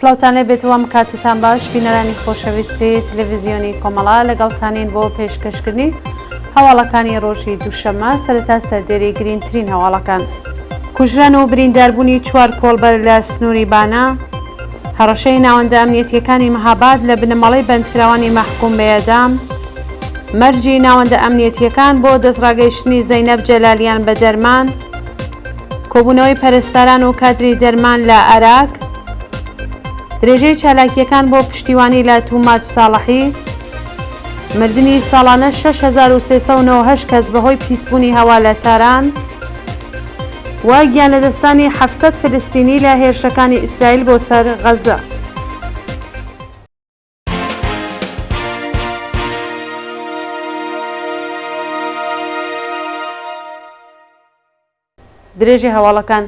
سلااوتان لێ بێتەوە کاتتان باش بینەرانی خۆشەویستی تەلەڤیزیۆنی کۆمەڵا لەگەڵتانین بۆ پێشکەشکردنی هەواڵەکانی ڕۆژی دووشەممە سەرەتا سەردێری گرنگترین هەواڵەکان. کوژران و برینداربوونی 4 کۆڵبەر لە سنووری بانە، هەڕەشەی ناوەندە ئەمنیەتیەکانی مەهاباد لە بنەمەڵەی بەندکراوانی مەحکوم بە ئێدام، مەرجی ناوەندە ئەمنیەتیەکان بۆ دەستڕاگەیشتنی زەینەب جەلالیان بە دەرمان، کۆبوونەوەی پەرستاران و کادری دەرمان لە عێراق، درێژەی چالاکیەکان بۆ پشتیوانی لە توماج ساڵحی، مردنی ساڵانە 6398 کەس بەهۆی پیسبوونی هەوا لە تاران، و گیانلەدەستانی 700 فلستینی لە هێرشەکانی ئیسرائیل بۆ سەر غەزە. درێژی هەواڵەکان: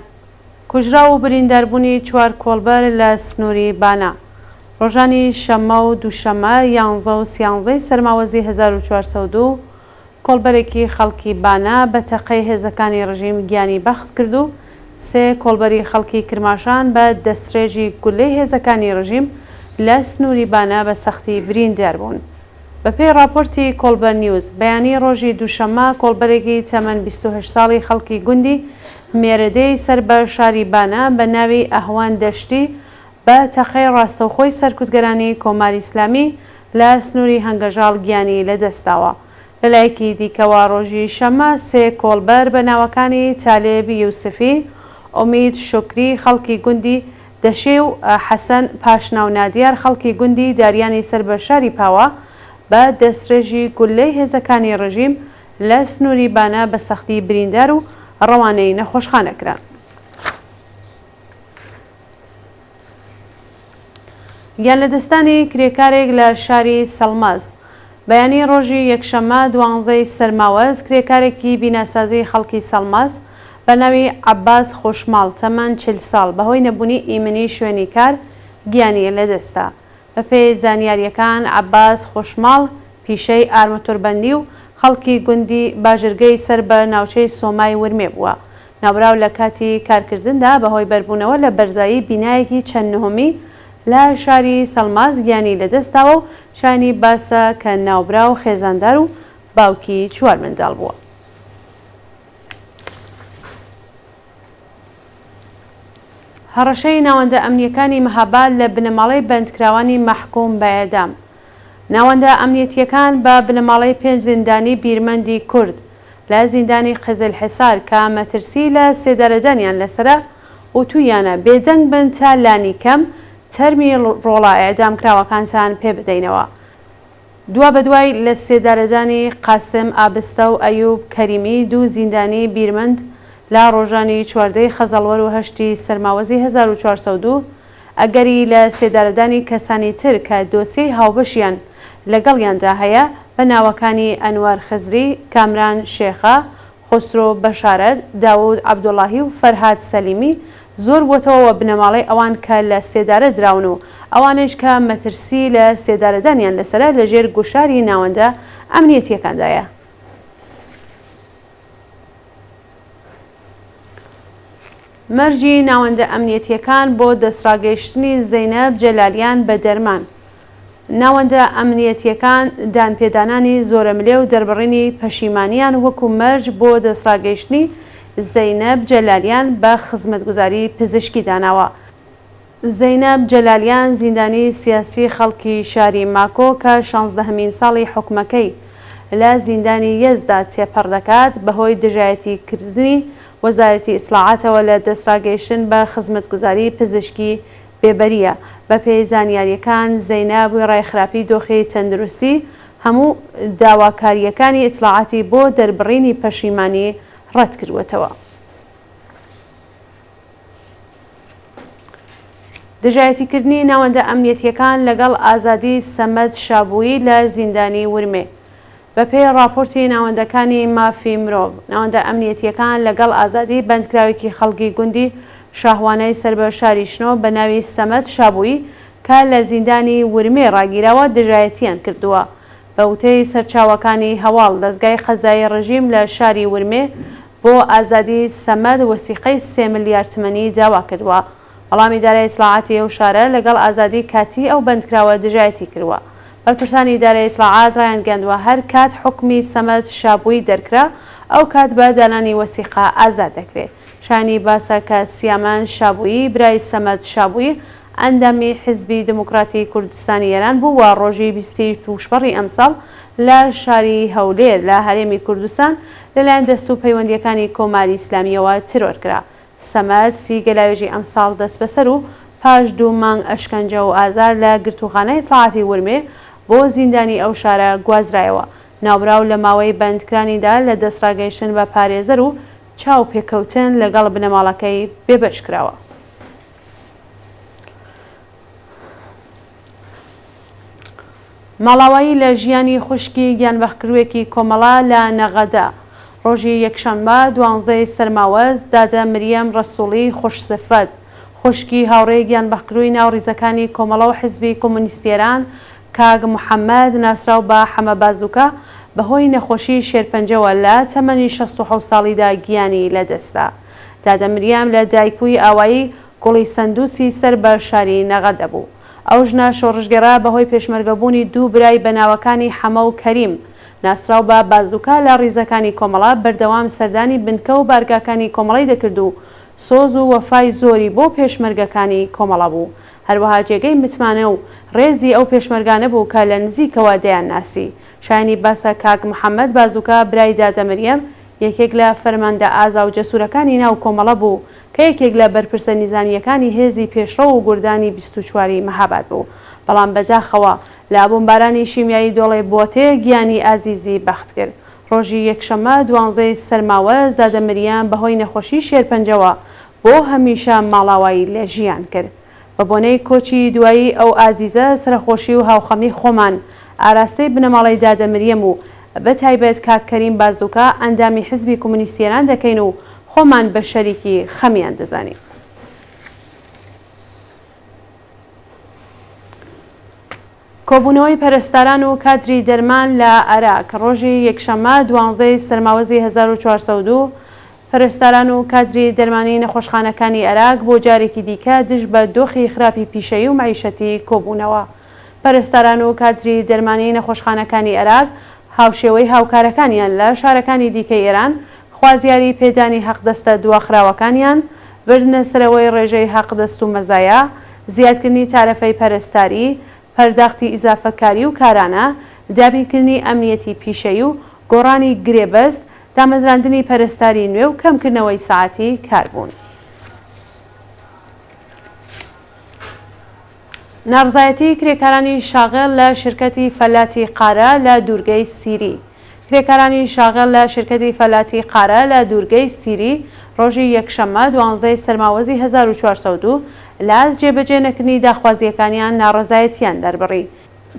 کوژرا و برینداربوونی 4 کۆڵبەر لە سنووری بانە، ڕۆژانی شەممە و دووشەممە 11 و 13 سەرماوەزی 1402 کۆڵبەرێکی خەڵکی بانە بە تەقەی هێزەکانی ڕژیم گیانی بەخت کرد و 3 کۆڵبەری خەڵکی کرماشان بە دەسترێژی گولەی هێزەکانی ڕژیم لە سنووری بانە بە سەختی بریندار بوون. بەپێی راپۆرتی کۆڵبەر نیوز بەیانی ڕۆژی دووشەممە کۆڵبەرێکی تەمەن 28 ساڵی خەڵکی گوندی مێرەدەی سەر بە شاری بانە بە ناوی ئەهوان دەشتی بە تەقەی ڕاستەوخۆی سەرکوزگەرانی کۆماری ئیسلامی لە سنووری هەنگەژاڵ گیانی لەدەستداوە. لەلایەکی دیکەوە ڕۆژی شەممە 3 کۆڵبەر بە ناوەکانی تالێب یوسفی، ئۆمید شوکری خەڵکی گوندی دەشێ و حەسەن پاشناو نادیار خەڵکی گوندی داریانی سەر بە شاری پاوە بە دەسترێژی گولەی هێزەکانی ڕژیم لە سنووری بانە بە سەختی بریندار و ڕەوانەی نەخۆشخانەکران. گیانلەدەستانی کرێکارێک لە شاری سەڵماز بەیانی ڕۆژی یەکشەممە 12 سەرماوەز کرێکارێکی بیناسازی خەڵکی سەڵماز بە ناوی عەباس خۆشماڵ تەمەن 40 ساڵ بەهۆی نەبوونی ئیمنی شوێنی کار گیانی لەدەستا. بەپێی زانیاریەکان عەباس خۆشماڵ پیشەی ئارمەتۆربەندی و خەڵکی گوندی باژرگەی سەر بە ناوچەی سۆمای ورمێ بووە. ناوراو لە کاتی کارکردندا بەهۆی بەربوونەوە لە بەرزایی بینایەکی چەند نهۆمی لە شاری سەڵماز گیانی لەدەستداوە و شانی باسە کە ناوبرا و خێزاندار و باوکی 4 منداڵ بووە. هەڕەشەی ناوەندە ئەمنیەکانی مەهاباد لە بنەماڵەی بەندکراوانی مەحکوم بە ئێدام، ناوەندە ئەمنیەتیەکان بە بنەماڵەی 5 زیندانی بیرمەندی کورد لە زیندانی قزل حیسار کە مەترسی لە 3 دەرەجەنیان لەسرە و تویانە بێدەنگ بن تا لانی کەم تەرمی ڕۆڵە ئێدامکراوەکانتان پێ بدەینەوە. دوا بەدوای لە 3 دەرەجانی قاسم ئابستە و ئەیوب کەریمی 2 زیندانی بیرمەند لە ڕۆژانی 14 خەزەڵوەر و 8 سەرماوەزی 1402 ئەگەری لە 3 دەرەدانی کەسانی تر کە دۆسیەی هاوبەشیان لەگەڵیاندا هەیە بە ناوەکانی ئەنوەر خزری، کامران شێخە، خۆسرۆ بەشارەت، داود عەبدوڵاهی و فەرهاد سەلیمی زۆر بووەتەوە بنەماڵەی ئەوان کە لە 3 دارە دراون و ئەوانش کە مەترسی لە 3 دارەدانیان لەسرە لەژێر گوشاری ناوەندە ئەمنیەتیەکاندایە. مەرجی ناوەندە ئەمنیەتیەکان بۆ دەستڕاگەیشتنی زەینەب جەلالیان بە دەرمان، ناوەندە ئەمنیەتیەکان دانپێدانانی زۆرەملێ و دەربڕینی پەشیمانیان وەکو مەرج بۆ دەستڕاگەیشتنی زەینەب جەلالیان بە خزمەتگوزاری پزیشکی داناوە. زەینەب جەلالیان زیندانی سیاسی خەڵکی شاری ماکۆ کە 16مین ساڵی حکومەکەی لە زیندانی یەزدا تێپەڕ دەکات بەهۆی دژایەتیکردنی وەزارەتی ئیسلاحاتەوە لە دەستڕاگەیشتن بە خزمەتگوزاری پزیشکی بێبەریە. بەپێی زانیاریەکان زەینەب ڕایخراپی دۆخی تەندروستی هەموو داواکاریەکانی ئیتلاعاتی بۆ دەربڕینی پەشیمانی ڕەت کردوێتەوە. دژایەتیکردنی ناوەندە ئەمنیەتیەکان لەگەڵ ئازادی سەمەد شابووی لە زیندانی ورمێ. بەپێی راپۆرتی ناوەندەکانی مافی مرۆڤ، ناوەندە ئەمنیەتیەکان لەگەڵ ئازادی بەندکراوێکی خەڵکی گوندی شاهوانەی سەر بە شاری شنۆ بە ناوی سەمەد شابووی کە لە زیندانی ورمێ ڕاگیراوە دژایەتیان کردووە. بە وتەی سەرچاوەکانی هەواڵ دەستگای قەزایی ڕژیم لە شاری ورمێ بۆ ئازادی سەمەد وەسیقەی 3 ملیار تمەنی داوا کردووە. بەڵام ئیدارەی ئیسلاحاتی ئەو شارە لەگەڵ ئازادی کاتی ئەو بەندکراوە دژایەتی کردووە. بەرپرسانی ئیدارەی ئیسلاحات ڕایان گەاندووە هەر کات حکمی سەمەد شابووی دەرکرا ئەو کات بە دانانی وەسیقە ئازاد دەکرێت. شانی باسە کە سیامان شابووی برای سەمەد شابووی ئەندامی حیزبی دموکراتی کوردستانی ئێران بوو و ڕۆژی 20 پوشبەڕی ئەمساڵ لە شاری هەولێر لە هەرێمی کوردستان لەلایەن دەست و پەیوەندیەکانی کۆماری ئیسلامیەوە ترۆرکرا. سەمەد گەلاوێژی ئەمساڵ دەست بەسەر و پاش 2 مانگ ئەشکەنجە و ئازار لە گرتوخانەی ئیسلاحاتی ورمێ بۆ زیندانی ئەو شارە گوازرایەوە. ناوبراو لە ماوەی بەندکرانیدا لە دەستڕاگەیشتن بە پارێزەر و چاو پێکەوتن لەگەڵ بنەماڵەکەی بێبەش کراوە. ماڵاوایی لە ژیانی خوشکی گیانبەخکروێکی کۆمەڵا لە نەغەدا. ڕۆژی یەکشەممە 12 سەرماوەز دادە مریەم ڕەسووڵی خوشسفەت خوشکی هاوڕێی گیانبەخکرووی ناوڕیزەکانی کۆمەڵە و حیزبی کۆمونیستی ئێران کاگ محەممەد ناسراو بە حەمە بازووکە بەهۆی نەخۆشی شێرپەنجەوە لە تەمەنی 67 ساڵیدا گیانی لەدەستا. دادە مریەم لە دایکووی ئاوایی گوڵی سندوسی سەر بە شاری نەغەدە بوو. ئەو ژنە شۆڕژگەڕا بەهۆی پێشمەرگەبوونی 2 برای بەناوەکانی حەمە و کەریم ناسراو بە بازووکە لە ڕیزەکانی کۆمەڵە بەردەوام سەردانی بنکە و بارگاکانی کۆمەڵی دەکرد و سۆز و وەفای زۆری بۆ پێشمەرگەکانی کۆمەڵە بوو. هەروەها جێگەی متمانە و ڕێزی ئەو پێشمەرگانە بوو کە لە نزیکەوە دەیان ناسی. شایانی باسە کاک محەممەد بازووکە برای دادە مریەم یەکێک لە فەرماندە ئازا و جەسوورەکانی ناو کۆمەڵە بوو کە یەکێک لە بەرپرسە نیزانیەکانی هێزی پێشڕە و گوردانی 24 مەهاباد بوو. بەڵام بەداخەوە لە بۆمبارانی شیمیایی دۆڵێ بۆتێ گیانی ئازیزی بەخت کرد. ڕۆژی یەکشەممە 12 سەرماوەز دادە مریەم بەهۆی نەخۆشی شێرپەنجەوە بۆ هەمیشە ماڵاوایی لە ژیان کرد. بە بۆنەی کۆچی دوایی ئەو ئازیزە سەرخۆشی و هاوخەمی خۆمان ئاراستەی بنەماڵی دادە مریەم و بە تایبەت کاک کەریم بازووکە ئەندامی حیزبی کۆمونیستی ئێران دەکەین و خۆمان بە شەریکی خەمیان دەزانین. کۆبوونەوەی پەرستاران و کادری دەرمان لە عێراق. ڕۆژی یەکشەممە 12 سەرماوەزی 1402 پەرستاران و کادری دەرمانی نەخۆشخانەکانی عێراق بۆ جارێکی دیکە دژ بە دۆخی خراپی پیشەیی و معیشەتی کۆبوونەوە. پەرستاران و کادری دەرمانی نەخۆشخانەکانی عێراق هاوشێوەی هاوکارەکانیان لە شارەکانی دیکەی ئێران خوازیاری پێدانی حەقدەستە دواخراوەکانیان، بردنە سەرەوەی ڕێژەی حەقدەست و مەزایە، زیادکردنی تارەفەی پەرستاری، پەرداختی ئیزافەکاری و کارانە، دابینکردنی ئەمنیەتی پیشەیی و گۆڕانی گرێبەست، دامەزراندنی پەرستاری نوێ و کەمکردنەوەی ساعەتی کاربوون. ناڕزایەتی کرێکارانی شاغل لە شرکەتی فەلاتی قارە لە دوورگەی سیری. کرێکارانی شاغل لە شرکەتی فەلاتی قارە لە دوورگەی سیری ڕۆژی یەکشەممە 12 سەرماوەزی 1402 لاز جێبەجێ نەکردنی داخوازیەکانیان ناڕزایەتیان دەربڕی.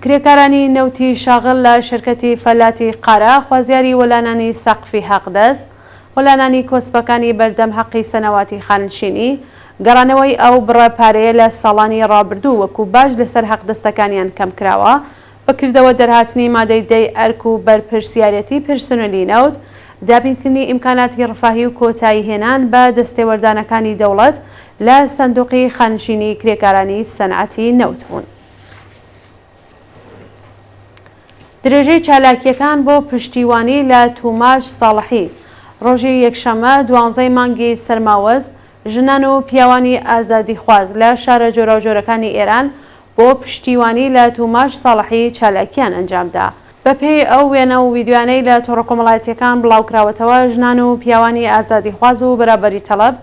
کرێکارانی نەوتی شاغل لە شرکەتی فەلاتی قارە خوازیاری وەلانانی سەقفی حەقدەست، وەلانانی کۆسپەکانی بەردەم حەقی سەنەواتی خانشینی، گەڕانەوەی ئەو بڕە پارەیە لە ساڵانی ڕابردوو وەکو باش لەسەر حەقدەستەکانیان کەم کراوە، بەکردەوە دەرهاتنی مادەی دەی ئەرک و بەرپرسیارەتی پرسنلی نەوت، دابینکردنی ئیمکاناتی ڕفاهی و کۆتایی هێنان بە دەستێوەردانەکانی دەوڵەت لە سندوقی خانشینی کرێکارانی سەنعەتی نەوت بوون. درێژەی چالاکیەکان بۆ پشتیوانی لە توماش ساڵحی. ڕۆژی یەکشەممە 12 مانگی سەرماوەز ژنان و پیاوانی ئازادی خواز لە شارە جۆراوجۆرەکانی ئێران بۆ پشتیوانی لە توماش ساڵحی چالاکیان ئەنجامدا. بەپێی ئەو وێنە و ویدیوانەی لە تۆڕەکۆمەڵایەتیەکان بڵاوکراوەتەوە ژنان و پیاوانی ئازادی خواز و بەرابەری تەڵەب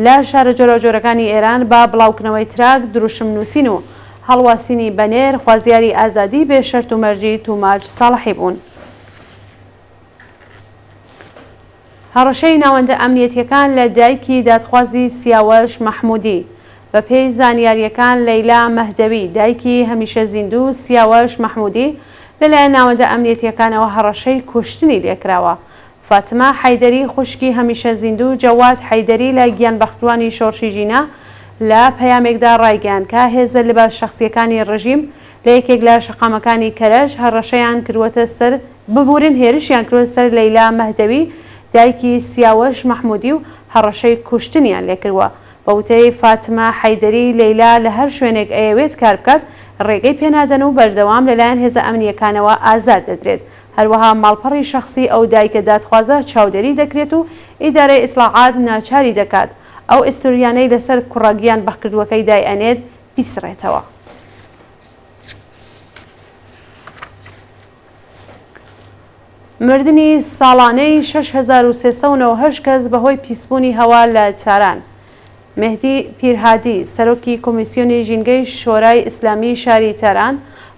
لە شارە جۆراوجۆرەکانی ئێران با بڵاوکردنەوەی تراک، دروشم نووسین و هەڵواسینی بەنێر خوازیاری ئازادی بێ شەرت و مەرجی توماش ساڵحی بوون. هەڕەشەی ناوەندە ئەمنیەتیەکان لە دایکی دادخوازی سیاوەش مەحموودی. بە پێی زانیاریەکان لەیلا مەهدەوی دایکی هەمیشە زیندوو سیاوەش مەحموودی لەلایەن ناوەندە ئەمنیەتیەکانەوە هەڕەشەی کوشتنی لێکراوە. فاتمە حەیدەری خوشکی هەمیشە زیندوو جەواد حەیدەری لە گیانبەختوانی شۆڕشی ژینە لە پەیامێکدا ڕایگەیاند کە هێزە لەباس شەخسیەکانی ڕژیم لە یەکێک لە شەقامەکانی کەرەش هەڕەشەیان کردوەتە سەر ببورن هێرشیان کردوە سەر لەیلا مەهدەوی دایکی سیاوەش مەحموودی و هەڕەشەی کوشتنیان لێکردووە. بەوتەی فاتمە حەیدەری لەیلا لە هەر شوێنێک ئەیەوێت کار بکات ڕێگەی پێنادەن و بەردەوام لەلایەن هێزە ئەمنیەکانەوە ئازار دەدرێت. هەروەها ماڵپەڕی شەخسی ئەو دایکە دادخوازە چاودێری دەکرێت و ئیدارەی ئیسلاحات ناچاری دەکات ئەو ئیستوریانەی لەسەر کوڕەگیان بەخکردوەکەی دایئەنێت بیسڕێتەوە. مردنی ساڵانەی 6398 کەس بەهۆی پیسبوونی هەوا لە چاران. مهدی پیرهادی سەرۆکی کۆمیسیۆنی ژینگەی شۆرای ئیسلامی شاری تاران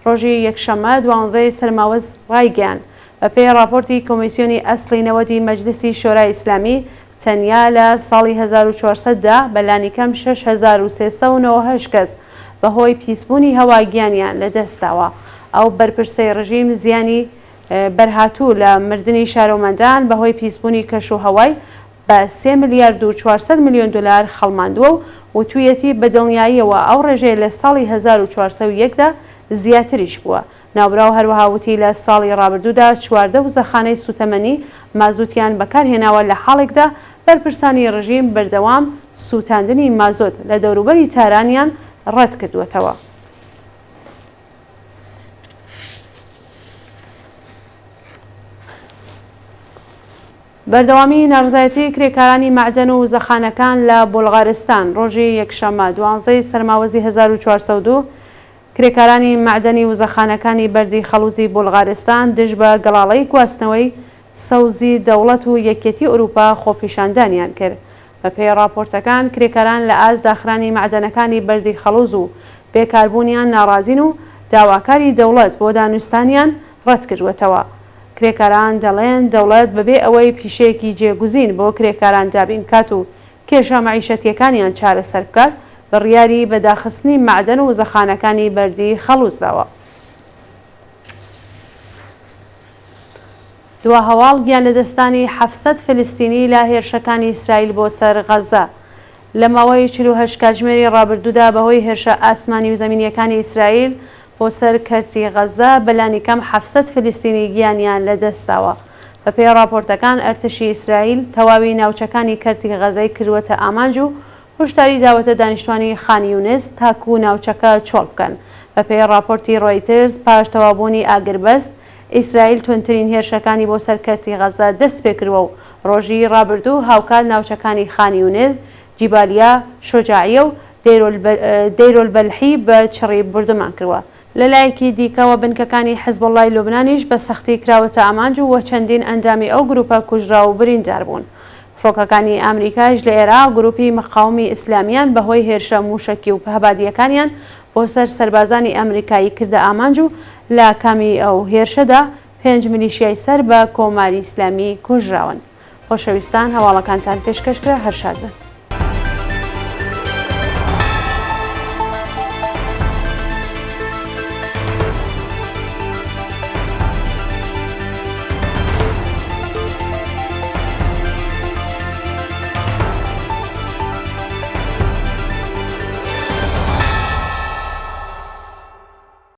ڕۆژی یەکشەممە 12 سەرماوەز ڕایگەیاند. بەپێی راپۆرتی کۆمیسیۆنی ئەسڵی نەوەدی مەجلیسی شۆرای ئیسلامی تەنیا لە ساڵی 1400دا بەلانی کەم 6398 کەس بەهۆی پیسبوونی هەوا گیانیان لەدەستداوە. ئەو بەرپرسەی ڕژیم زیانی بەرهاتوو لە مردنی شارۆمەندان بەهۆی پیسبوونی کەش و هەوای بە 3 ملیارد و 400 میلیۆن دلار خەڵماندووە و تویەتی بەدڵنیاییەوە ئەو ڕێژەیە لە ساڵی 1401دا زیاتریش بووە. ناوبراو هەروەها وتی لە ساڵی ڕابردوودا 14 وزەخانەی سوتەمەنی مازوتیان بەکارهێناوە لە حاڵێکدا بەرپرسانی ڕژیم بەردەوام سوتاندنی مازۆت لە دەوروبەری تارانیان ڕەت کردووەتەوە. بەردەوامی نەڕزایەتی کرێکارانی معدەن و وزەخانەکان لە بولغارستان ڕۆژی یەکشەممە 12 سەرماوەزی 1402 کرێکارانی معدەنی وزەخانەکانی بەردی خەڵوزی بولغارستان دژ بە گەڵاڵەی گواستنەوەی سەوزی دەوڵەت و یەکێتی ئەوروپا خۆپیشاندانیان کرد. بەپێی راپۆرتەکان کرێکاران لە ئاست داخرانی معدەنەکانی بەردی خەڵوز و بێکاربوونیان ناڕازین و داواکاری دەوڵەت بۆ دانوستانیان ڕەت کردوێتەوە. کرێکاران دەڵێن دەوڵەت بەبێ ئەوەی پیشەیەکی جێگوزین بۆ کرێکاران دابین کات و کێشە مەعیشەتیەکانیان چارەسەر بکات بڕیاری بەداخستنی معدەن و وزەخانەکانی بەردی خەڵوزداوە. دوا هەواڵ گیان لەدەستانی 700 فلستینی لە هێرشەکانی ئیسرائیل بۆ سەر غەزە. لە ماوەی 48 کاتژمێری ڕابردوودا بەهۆی هێرشە ئاسمانی و زەمینیەکانی ئیسرائیل بۆ سەر کەرتی غەزە بەلانی کەم 700 فلستینی گیانیان لەدەستداوە. بەپێی راپۆرتەکان ئەرتشی ئیسرائیل تەواوی ناوچەکانی کەرتی غەزەی کردوەتە ئامانج و هۆشداری داوەتە دانیشتوانی خانی یونس تاکو و ناوچەکە چۆڵ بکەن. بەپێی راپۆرتی ڕۆیترز پاش تەوابوونی ئاگربەست ئیسرائیل توندترین هێرشەکانی بۆ سەر کەرتی غەزە دەست پێ کردووە و ڕۆژی ڕابردوو هاوکات ناوچەکانی خانی یونس، جیبالیا، شۆجاعیە و دەیرۆلبەلحی بە چڕی بردومان کردووە. لەلایەکی دیکەوە بنکەکانی حیزبوڵڵای لوبنانیش بە سەختی کراوەتە ئامانج و وە چەندین ئەندامی ئەو گروپە کوژرا و بریندار بوون. فڕۆکەکانی ئەمریکاش لە عێراق گروپی مقاومی ئیسلامیان بەهۆی هێرشە موشکی و هەبادیەکانیان بۆ سەر سەربازانی ئەمریکایی کردە ئامانج و لە کامی ئەو هێرشەدا 5 میلیشیای سەر بە کۆماری ئیسلامی کوژراون. خۆشەویستان هەواڵەکانتان پێشکەشکرا هەر شاد بن.